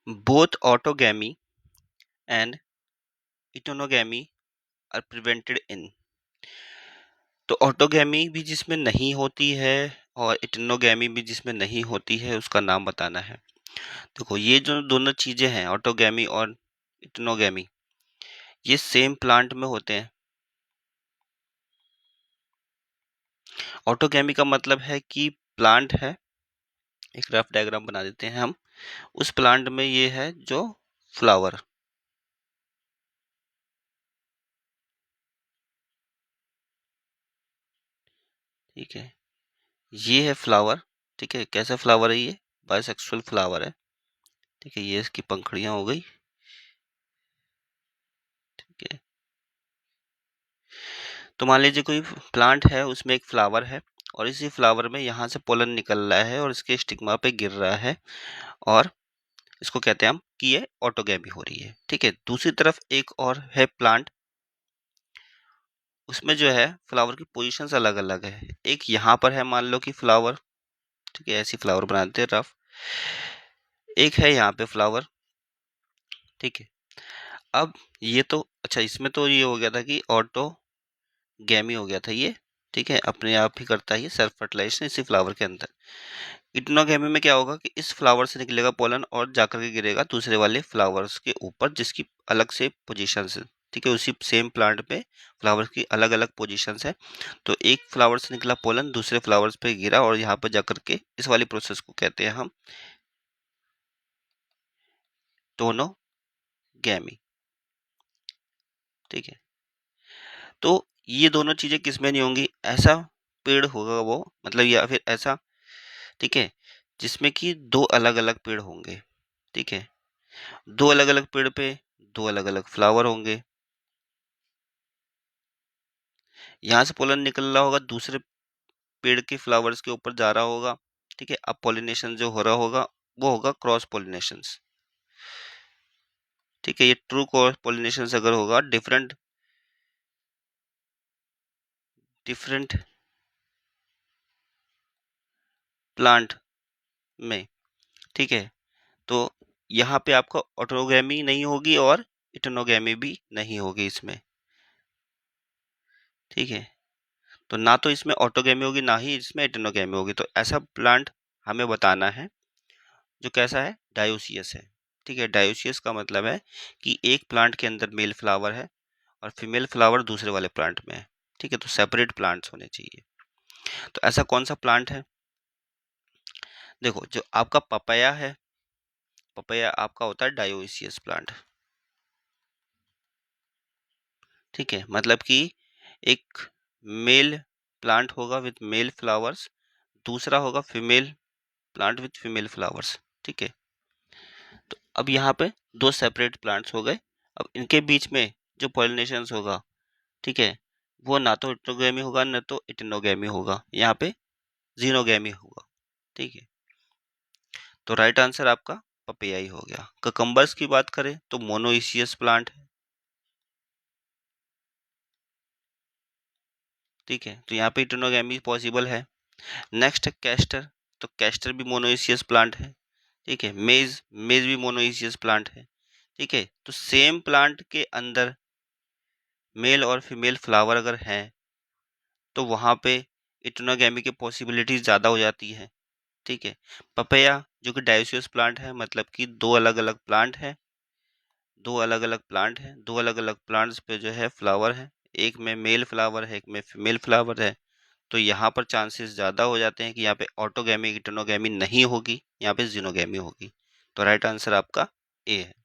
both autogamy and heterogamy are prevented in। तो autogamy भी जिसमें नहीं होती है और इटेनोगैमी भी जिसमें नहीं होती है उसका नाम बताना है। देखो ये जो दोनों चीजें हैं ऑटोगैमी और इटेनोगैमी, ये सेम प्लांट में होते हैं। ऑटोगैमी का मतलब है कि प्लांट है, एक रफ डायग्राम बना देते हैं हम। उस प्लांट में ये है जो फ्लावर, ठीक है, ये है फ्लावर। ठीक है, कैसा फ्लावर है ये? बायसेक्सुअल फ्लावर है। ठीक है, ये इसकी पंखुड़ियां हो गई। ठीक है, तो मान लीजिए कोई प्लांट है, उसमें एक फ्लावर है और इसी फ्लावर में यहाँ से पोलन निकल रहा है और इसके स्टिग्मा पे गिर रहा है और इसको कहते हैं हम कि ये ऑटोगैमी हो रही है। ठीक है, दूसरी तरफ एक और है प्लांट, उसमें जो है फ्लावर की पोजीशंस अलग अलग है। एक यहाँ पर है, मान लो कि फ्लावर, ठीक है, ऐसी फ्लावर बनाते हैं रफ। एक है यहाँ पे फ्लावर। ठीक है, अब ये तो अच्छा, इसमें तो ये हो गया था कि ऑटोगैमी हो गया था ये। ठीक है, अपने आप ही करता है ये सेल्फ फर्टिलाइजेशन इसी फ्लावर के अंदर। इटेनोगैमी में क्या होगा कि इस फ्लावर से निकलेगा पोलन और जाकर के गिरेगा दूसरे वाले फ्लावर्स के ऊपर, जिसकी अलग से पोजीशंस है। ठीक है, उसी सेम प्लांट पे फ्लावर्स की अलग अलग पोजीशंस है। तो एक फ्लावर से निकला पोलन दूसरे फ्लावर्स पे गिरा और यहाँ पर जाकर के इस वाली प्रोसेस को कहते हैं हम टोनोगैमी। ठीक है, तो ये दोनों चीजें किसमें नहीं होंगी? ऐसा पेड़ होगा वो, मतलब या फिर ऐसा, ठीक है, जिसमें कि दो अलग अलग पेड़ होंगे। ठीक है, दो अलग अलग पेड़ पे दो अलग अलग फ्लावर होंगे। यहाँ से पोलन निकल रहा होगा, दूसरे पेड़ के फ्लावर्स के ऊपर जा रहा होगा। ठीक है, अब पॉलिनेशन जो हो रहा होगा वो होगा क्रॉस पॉलिनेशन। ठीक है, ये ट्रू क्रॉस पॉलिनेशन अगर होगा डिफरेंट डिफरेंट प्लांट में, ठीक है, तो यहाँ पे आपको ऑटोगैमी नहीं होगी और इटेनोगैमी भी नहीं होगी इसमें। ठीक है, तो ना तो इसमें ऑटोगैमी होगी ना ही इसमें इटेनोगैमी होगी। तो ऐसा प्लांट हमें बताना है जो कैसा है, डायोसियस है। ठीक है, डायोसियस का मतलब है कि एक प्लांट के अंदर मेल फ्लावर है और फीमेल फ्लावर दूसरे वाले प्लांट में है। ठीक है, तो सेपरेट प्लांट्स होने चाहिए। तो ऐसा कौन सा प्लांट है? देखो, जो आपका पपाया है, पपाया आपका होता है डायोसियस प्लांट। ठीक है, मतलब कि एक मेल प्लांट होगा विथ मेल फ्लावर्स, दूसरा होगा female plant with female flowers. ठीक है, तो अब यहाँ पे दो सेपरेट प्लांट्स हो गए। अब इनके बीच में जो पॉलिनेशन होगा, ठीक है, वो ना तो इटेनोगैमी होगा ना तो इटेनोगैमी होगा, यहाँ पे जीनोगैमी होगा। ठीक है, तो राइट आंसर आपका पपैया ही हो गया। ककम्बर्स की बात करें तो मोनोइसियस प्लांट है। ठीक है, तो यहाँ पे इटेनोगैमी पॉसिबल है। नेक्स्ट है कैस्टर, तो कैस्टर भी मोनोइसियस प्लांट है। ठीक है, मेज, मेज भी मोनोइसियस प्लांट है। ठीक है, तो सेम प्लांट के अंदर मेल और फीमेल फ्लावर अगर हैं तो वहां पे इटेनोगैमी की पॉसिबिलिटीज ज़्यादा हो जाती है। ठीक है, पपैया जो कि डायोसियस प्लांट है, मतलब कि दो अलग अलग प्लांट है, दो अलग अलग प्लांट है, दो अलग अलग प्लांट्स पे जो है फ्लावर है, एक में मेल फ्लावर है एक में फीमेल फ्लावर है। तो यहाँ पर चांसेस ज़्यादा हो जाते हैं कि यहाँ पे ऑटोगैमी इटेनोगैमी नहीं होगी, यहाँ पे जीनोगैमी होगी। तो राइट आंसर आपका ए है।